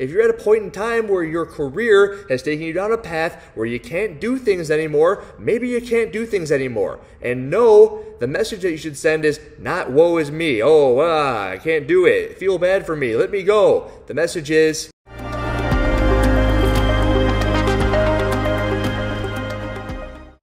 If you're at a point in time where your career has taken you down a path where you can't do things anymore, maybe you can't do things anymore. And no, the message that you should send is not woe is me. Oh, I can't do it. Feel bad for me. Let me go. The message is,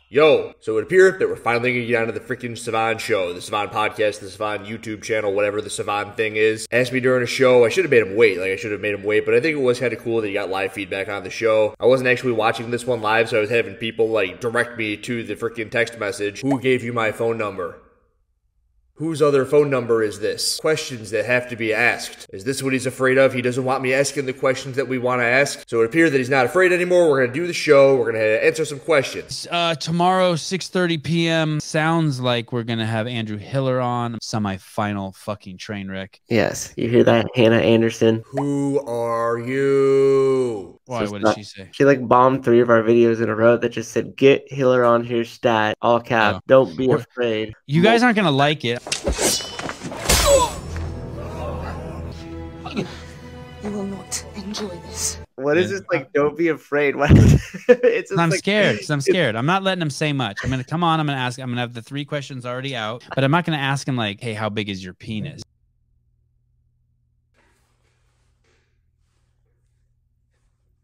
yo, so it would appear that we're finally going to get onto the freaking Savon show, the Savon podcast, the Savon YouTube channel, whatever the Savon thing is. Asked me during a show. I should have made him wait. But I think it was kind of cool that he got live feedback on the show. I wasn't actually watching this one live, so I was having people direct me to the freaking text message. Who gave you my phone number? Whose other phone number is this? Questions that have to be asked. Is this what he's afraid of? He doesn't want me asking the questions that we want to ask. So it appears that he's not afraid anymore. We're going to do the show. We're going to answer some questions. Tomorrow, 6:30 p.m. Sounds like we're going to have Andrew Hiller on. Semi-final fucking train wreck. Yes. You hear that, Hannah Anderson? Who are you? Why? What did she say? She bombed 3 of our videos in a row that just said, "Get Hiller on here stat." All cap. Don't be afraid. You guys aren't going to like it. You will not enjoy this. What is this don't be afraid? What? I'm scared. I'm scared. I'm not letting him say much. I'm going to come on. I'm going to ask. I'm going to have the 3 questions already out, but I'm not going to ask him hey, how big is your penis?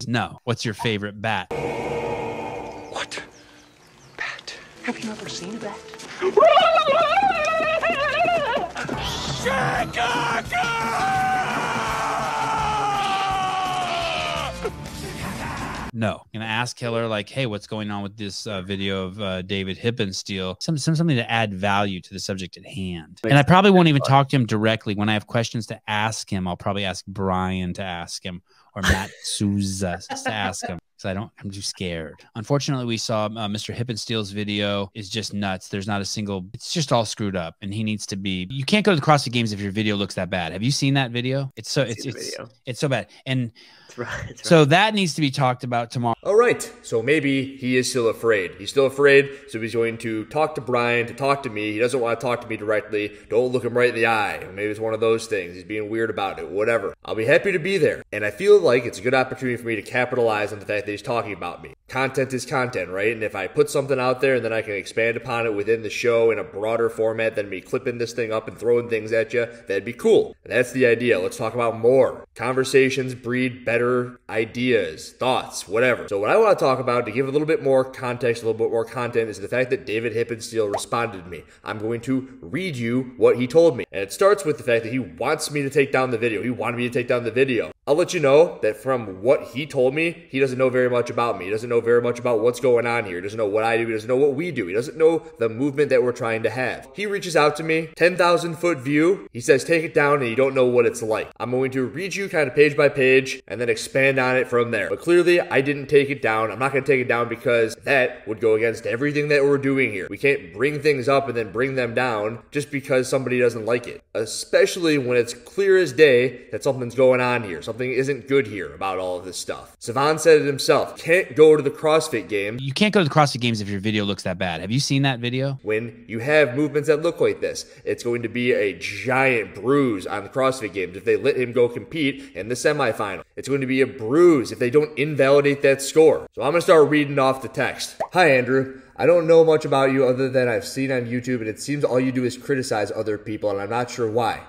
No. What's your favorite bat? What? Bat? Have you ever seen a bat? No. I'm gonna ask Hiller hey, what's going on with this video of Daivd Hippensteel? Something to add value to the subject at hand. And I probably won't even talk to him directly. When I have questions to ask him, I'll probably ask Brian to ask him or Matt Souza to ask him. I'm too scared. Unfortunately, we saw Mr. Hippensteel's video is just nuts. There's not a single, it's just all screwed up, and he needs to be, you can't go to the CrossFit Games if your video looks that bad. Have you seen that video? It's so bad. And so that needs to be talked about tomorrow. All right. So maybe he is still afraid. He's still afraid. So he's going to talk to Brian, to talk to me. He doesn't want to talk to me directly. Don't look him right in the eye. Maybe it's one of those things. He's being weird about it. Whatever. I'll be happy to be there. And I feel like it's a good opportunity for me to capitalize on the fact that he's talking about me. Content is content, right? And if I put something out there and then I can expand upon it within the show in a broader format than me clipping this thing up and throwing things at you, that'd be cool. And that's the idea. Let's talk about more. Conversations breed better ideas, thoughts, whatever. So what I want to talk about, to give a little bit more context, a little bit more content, is the fact that Daivd Hippensteel responded to me. I'm going to read you what he told me. And it starts with the fact that he wants me to take down the video. He wanted me to take down the video. I'll let you know that from what he told me, he doesn't know very much about me. He doesn't know very much about what's going on here. He doesn't know what I do. He doesn't know what we do. He doesn't know the movement that we're trying to have. He reaches out to me, 10,000 foot view. He says, take it down, and you don't know what it's like. I'm going to read you kind of page by page and then expand on it from there. But clearly, I didn't take it down. I'm not going to take it down because that would go against everything that we're doing here. We can't bring things up and then bring them down just because somebody doesn't like it. Especially when it's clear as day that something's going on here. Something isn't good here about all of this stuff. Savon said it himself. Can't go to the CrossFit Games. You can't go to the CrossFit Games if your video looks that bad. Have you seen that video? When you have movements that look like this, it's going to be a giant bruise on the CrossFit Games if they let him go compete in the semifinal. It's going to be a bruise if they don't invalidate that score. So I'm going to start reading off the text. Hi, Andrew. I don't know much about you other than I've seen on YouTube, and it seems all you do is criticize other people, and I'm not sure why.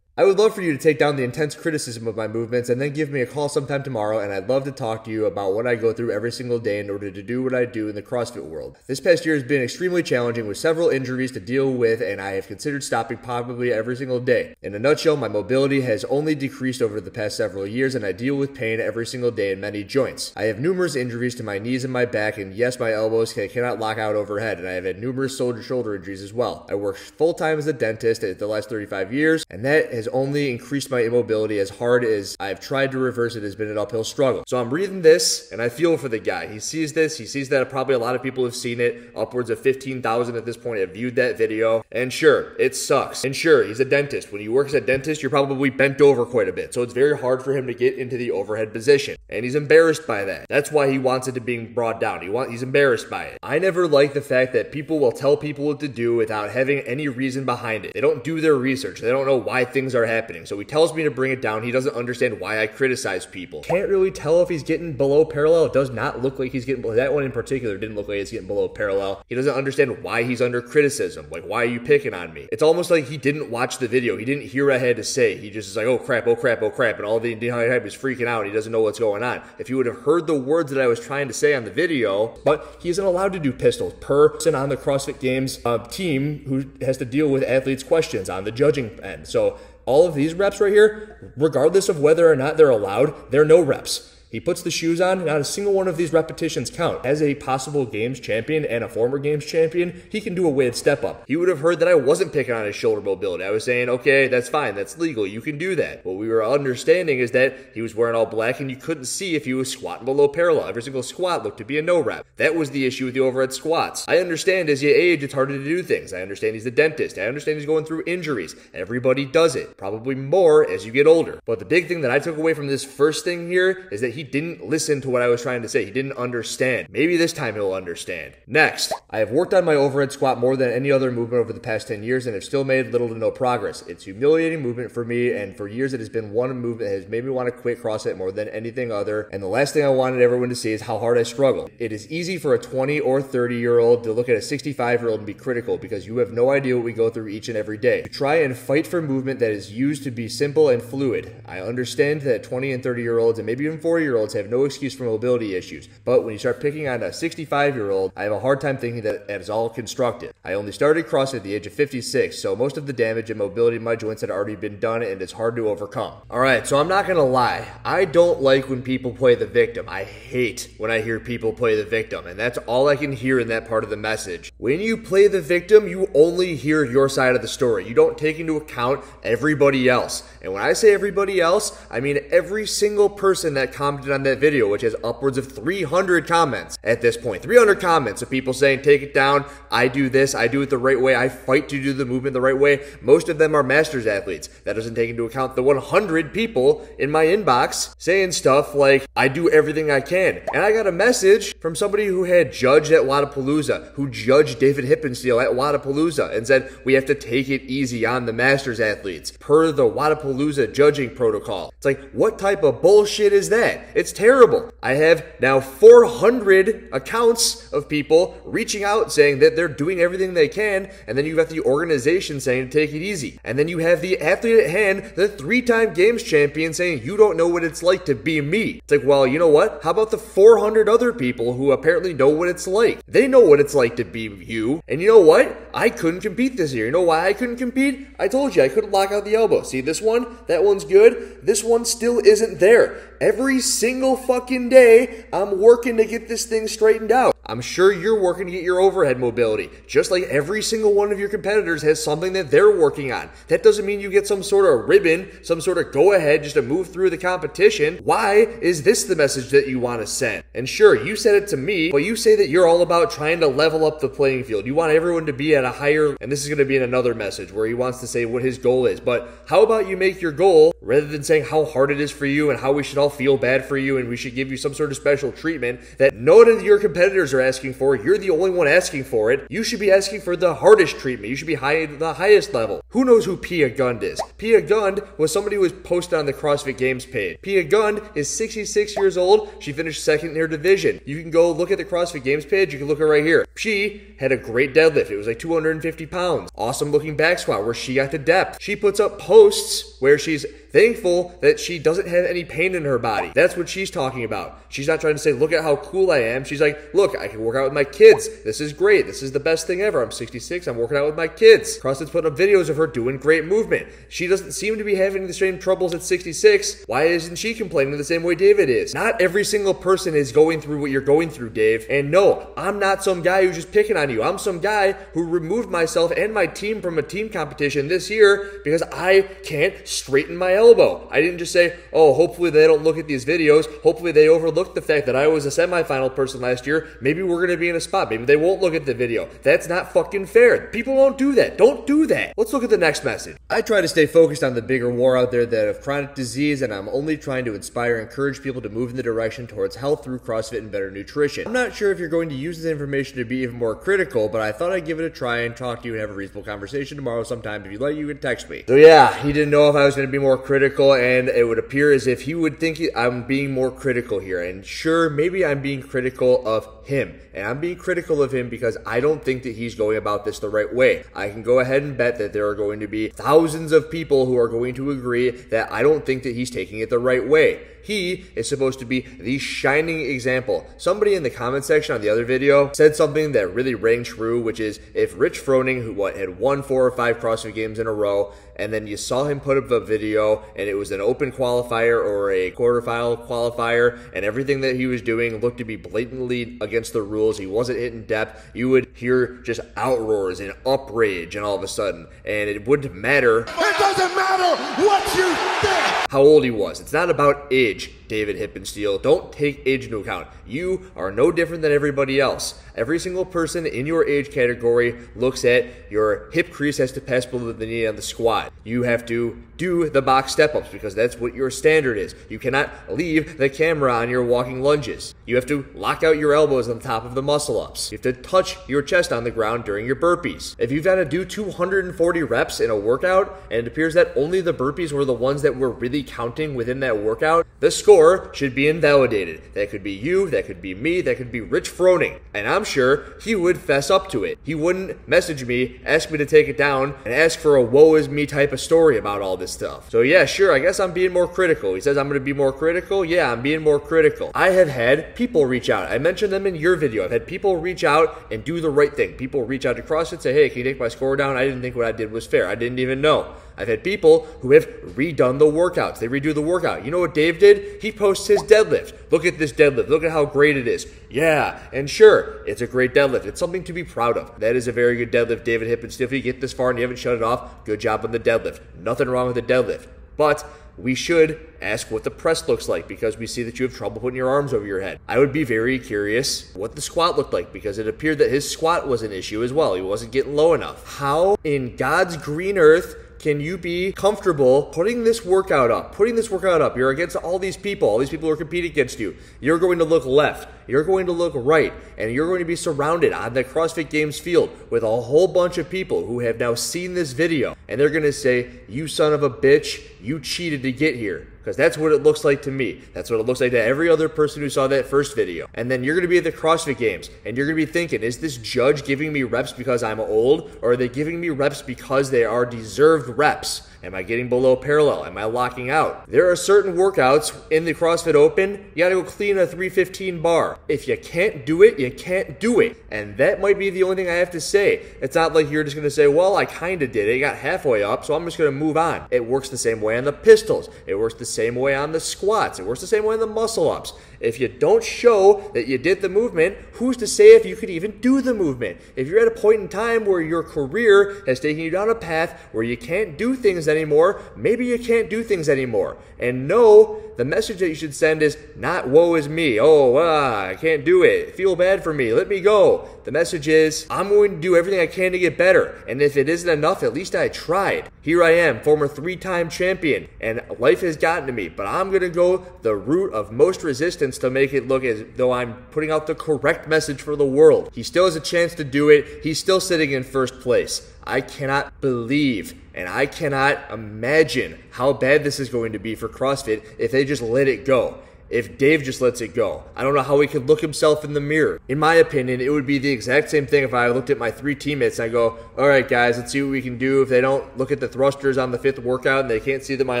I would love for you to take down the intense criticism of my movements and then give me a call sometime tomorrow, and I'd love to talk to you about what I go through every single day in order to do what I do in the CrossFit world. This past year has been extremely challenging with several injuries to deal with, and I have considered stopping probably every single day. In a nutshell, my mobility has only decreased over the past several years, and I deal with pain every single day in many joints. I have numerous injuries to my knees and my back, and yes, my elbows cannot lock out overhead, and I have had numerous shoulder injuries as well. I work full-time as a dentist at the last 35 years, and that has only increased my immobility. As hard as I've tried to reverse it, has been an uphill struggle. So I'm reading this and I feel for the guy. He sees this, he sees that probably a lot of people have seen it. Upwards of 15,000 at this point have viewed that video. And sure, it sucks. And sure, he's a dentist. When you work as a dentist, you're probably bent over quite a bit. So it's very hard for him to get into the overhead position. And he's embarrassed by that. That's why he wants it to being brought down. He's embarrassed by it. I never like the fact that people will tell people what to do without having any reason behind it. They don't do their research. They don't know why things are happening. So he tells me to bring it down. He doesn't understand why I criticize people. Can't really tell if he's getting below parallel. It does not look like he's getting below. That one in particular didn't look like he's getting below parallel. He doesn't understand why he's under criticism. Like, why are you picking on me? It's almost like he didn't watch the video. He didn't hear what I had to say. He just is like, oh crap, oh crap, oh crap. And all the hype is freaking out. He doesn't know what's going on. If he would have heard the words that I was trying to say on the video, but he isn't allowed to do pistols. Person on the CrossFit Games team who has to deal with athletes' questions on the judging end. So all of these reps right here, regardless of whether or not they're allowed, they're no reps. He puts the shoes on, not a single one of these repetitions count. As a possible games champion and a former games champion, he can do a weighted step up. He would have heard that I wasn't picking on his shoulder mobility. I was saying, okay, that's fine, that's legal, you can do that. What we were understanding is that he was wearing all black and you couldn't see if he was squatting below parallel. Every single squat looked to be a no rep. That was the issue with the overhead squats. I understand as you age, it's harder to do things. I understand he's the dentist. I understand he's going through injuries. Everybody does it, probably more as you get older. But the big thing that I took away from this first thing here is that he didn't listen to what I was trying to say. He didn't understand. Maybe this time he'll understand. Next, I have worked on my overhead squat more than any other movement over the past 10 years and have still made little to no progress. It's humiliating movement for me, and for years it has been one movement that has made me want to quit CrossFit more than anything other, and the last thing I wanted everyone to see is how hard I struggle. It is easy for a 20 or 30-year-old to look at a 65-year-old and be critical because you have no idea what we go through each and every day. You try and fight for movement that is used to be simple and fluid. I understand that 20 and 30-year-olds and maybe even 40-year-olds have no excuse for mobility issues, but when you start picking on a 65-year-old, I have a hard time thinking that is all constructive. I only started CrossFit at the age of 56, so most of the damage and mobility in my joints had already been done and it's hard to overcome. Alright, so I'm not gonna lie, I don't like when people play the victim. I hate when I hear people play the victim, and that's all I can hear in that part of the message. When you play the victim, you only hear your side of the story. You don't take into account everybody else. And when I say everybody else, I mean every single person that commented on that video, which has upwards of 300 comments at this point. 300 comments of people saying, take it down, I do this, I do it the right way, I fight to do the movement the right way. Most of them are masters athletes. That doesn't take into account the 100 people in my inbox saying stuff like, I do everything I can. And I got a message from somebody who had judged at Wodapalooza, who judged Daivd Hippensteel at Wodapalooza and said, we have to take it easy on the masters athletes per the Wodapalooza judging protocol. It's like, what type of bullshit is that? It's terrible. I have now 400 accounts of people reaching out saying that they're doing everything they can, and then you've got the organization saying to take it easy. And then you have the athlete at hand, the 3-time games champion, saying you don't know what it's like to be me. It's like, well, you know what? How about the 400 other people who apparently know what it's like? They know what it's like to be you. And you know what? I couldn't compete this year. You know why I couldn't compete? I told you I couldn't lock out the elbow. See this one? That one's good. This one still isn't there. Every single fucking day, I'm working to get this thing straightened out. I'm sure you're working to get your overhead mobility, just like every single one of your competitors has something that they're working on. That doesn't mean you get some sort of ribbon, some sort of go-ahead just to move through the competition. Why is this the message that you want to send? And sure, you said it to me, but you say that you're all about trying to level up the playing field. You want everyone to be at a higher, and this is going to be in another message where he wants to say what his goal is. But how about you make your goal, rather than saying how hard it is for you and how we should all feel bad for you and we should give you some sort of special treatment that none of your competitors are asking for, you're the only one asking for it. You should be asking for the hardest treatment. You should be the highest level. Who knows who Pia Gund is? Pia Gund was somebody who was posted on the CrossFit Games page. Pia Gund is 66 years old. She finished second in her division. You can go look at the CrossFit Games page. You can look at right here. She had a great deadlift. It was like 250 pounds. Awesome looking back squat where she got to depth. She puts up posts where she's thankful that she doesn't have any pain in her body. That's what she's talking about. She's not trying to say, look at how cool I am. She's like, look, I can work out with my kids. This is great. This is the best thing ever. I'm 66. I'm working out with my kids. CrossFit's putting up videos of her doing great movement. She doesn't seem to be having the same troubles at 66. Why isn't she complaining the same way Daivd is? Not every single person is going through what you're going through, Dave. And no, I'm not some guy who's just picking on you. I'm some guy who removed myself and my team from a team competition this year because I can't straighten my elbow. I didn't just say, oh, hopefully they don't look at these videos. Hopefully they overlook the fact that I was a semifinal person last year. Maybe we're going to be in a spot. Maybe they won't look at the video. That's not fucking fair. People won't do that. Don't do that. Let's look at the next message. I try to stay focused on the bigger war out there that of chronic disease, and I'm only trying to inspire and encourage people to move in the direction towards health through CrossFit and better nutrition. I'm not sure if you're going to use this information to be even more critical, but I thought I'd give it a try and talk to you and have a reasonable conversation tomorrow sometime. If you'd like, you can text me. So yeah, he didn't know if I was going to be more critical, and it would appear as if he would think I'm being more critical here. And sure, maybe I'm being critical of him. And I'm being critical of him because I don't think that he's going about this the right way. I can go ahead and bet that there are going to be thousands of people who are going to agree that I don't think that he's taking it the right way. He is supposed to be the shining example. Somebody in the comment section on the other video said something that really rang true, which is if Rich Froning, who had won 4 or 5 CrossFit Games in a row, and then you saw him put up a video and it was an open qualifier or a quarterfinal qualifier, and everything that he was doing looked to be blatantly against the rules, he wasn't hitting depth, you would hear just outroars and uprage and all of a sudden, and it wouldn't matter. It doesn't matter what you think! How old he was. It's not about age, Daivd Hippensteel. Don't take age into account. You are no different than everybody else. Every single person in your age category looks at your hip crease has to pass below the knee on the squat. You have to do the box step-ups because that's what your standard is. You cannot leave the camera on your walking lunges. You have to lock out your elbows on the top of the muscle-ups. You have to touch your chest on the ground during your burpees. If you've got to do 240 reps in a workout, and it appears that only the burpees were the ones that were really counting within that workout, the score should be invalidated. That could be you, that could be me, that could be Rich Froning. And I'm sure he would fess up to it. He wouldn't message me, ask me to take it down, and ask for a woe is me type of story about all this stuff. So yeah, sure, I guess I'm being more critical. He says I'm going to be more critical. Yeah, I'm being more critical. I have had people reach out. I mentioned them in your video. I've had people reach out and do the right thing. People reach out to CrossFit and say, hey, can you take my score down? I didn't think what I did was fair. I didn't even know. I've had people who have redone the workouts. They redo the workout. You know what Dave did? He posts his deadlift. Look at this deadlift. Look at how great it is. Yeah, and sure, it's a great deadlift. It's something to be proud of. That is a very good deadlift, Daivd Hippensteel. If you get this far and you haven't shut it off, good job on the deadlift. Nothing wrong with the deadlift. But we should ask what the press looks like because we see that you have trouble putting your arms over your head. I would be very curious what the squat looked like because it appeared that his squat was an issue as well. He wasn't getting low enough. How in God's green earth can you be comfortable putting this workout up? You're against all these people who are competing against you. You're going to look left. You're going to look right. And you're going to be surrounded on the CrossFit Games field with a whole bunch of people who have now seen this video. And they're going to say, you son of a bitch, you cheated to get here. Because that's what it looks like to me. That's what it looks like to every other person who saw that first video. And then you're going to be at the CrossFit Games, and you're going to be thinking, is this judge giving me reps because I'm old, or are they giving me reps because they are deserved reps? Am I getting below parallel? Am I locking out? There are certain workouts in the CrossFit Open, you gotta go clean a 315 bar. If you can't do it, you can't do it. And that might be the only thing I have to say. It's not like you're just gonna say, well, I kinda did it. I got halfway up, so I'm just gonna move on. It works the same way on the pistols. It works the same way on the squats. It works the same way on the muscle ups. If you don't show that you did the movement, who's to say if you could even do the movement? If you're at a point in time where your career has taken you down a path where you can't do things anymore, maybe you can't do things anymore. And no, the message that you should send is not woe is me. Oh, I can't do it. Feel bad for me. Let me go. The message is I'm going to do everything I can to get better. And if it isn't enough, at least I tried. Here I am, former 3-time champion, and life has gotten to me. But I'm going to go the route of most resistance to make it look as though I'm putting out the correct message for the world. He still has a chance to do it. He's still sitting in first place. I cannot believe and I cannot imagine how bad this is going to be for CrossFit if they just let it go. If Dave just lets it go. I don't know how he could look himself in the mirror. In my opinion, it would be the exact same thing if I looked at my 3 teammates and I go, all right, guys, let's see what we can do. If they don't look at the thrusters on the 5th workout and they can't see that my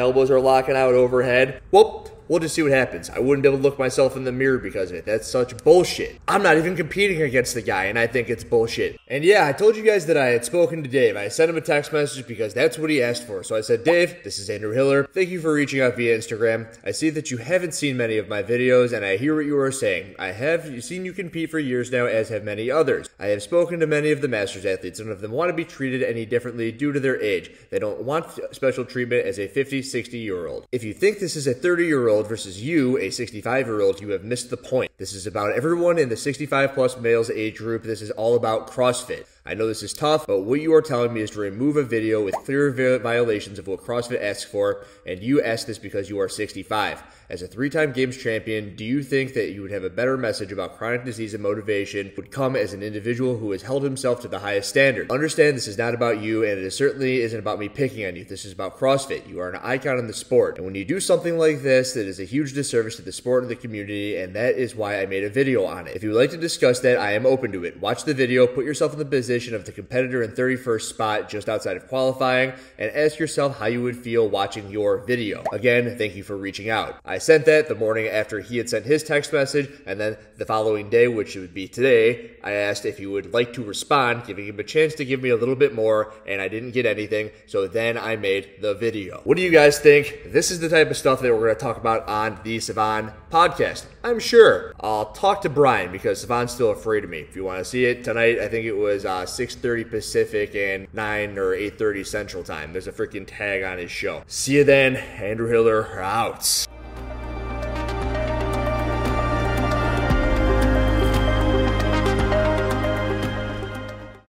elbows are locking out overhead, well, we'll just see what happens. I wouldn't be able to look myself in the mirror because of it. That's such bullshit. I'm not even competing against the guy, and I think it's bullshit. And yeah, I told you guys that I had spoken to Dave. I sent him a text message because that's what he asked for. So I said, Dave, this is Andrew Hiller. Thank you for reaching out via Instagram. I see that you haven't seen many of my videos, and I hear what you are saying. I have seen you compete for years now, as have many others. I have spoken to many of the Masters athletes. None of them want to be treated any differently due to their age. They don't want special treatment as a 50, 60-year-old. If you think this is a 30-year-old versus you, a 65-year-old, you have missed the point. This is about everyone in the 65-plus males age group. This is all about CrossFit. I know this is tough, but what you are telling me is to remove a video with clear violations of what CrossFit asks for, and you ask this because you are 65. As a 3-time games champion, do you think that you would have a better message about chronic disease and motivation would come as an individual who has held himself to the highest standard? Understand this is not about you, and it certainly isn't about me picking on you. This is about CrossFit. You are an icon in the sport, and when you do something like this, that is a huge disservice to the sport and the community, and that is why I made a video on it. If you would like to discuss that, I am open to it. Watch the video, put yourself in the position of the competitor in 31st spot just outside of qualifying, and ask yourself how you would feel watching your video. Again, thank you for reaching out. I sent that the morning after he had sent his text message, and then the following day, which would be today, I asked if he would like to respond, giving him a chance to give me a little bit more, and I didn't get anything, so then I made the video. What do you guys think? This is the type of stuff that we're going to talk about on the Savan podcast, I'm sure. I'll talk to Brian because Savan's still afraid of me. If you want to see it tonight, I think it was 6:30 Pacific and 9 or 8:30 Central Time. There's a freaking tag on his show. See you then. Andrew Hiller out.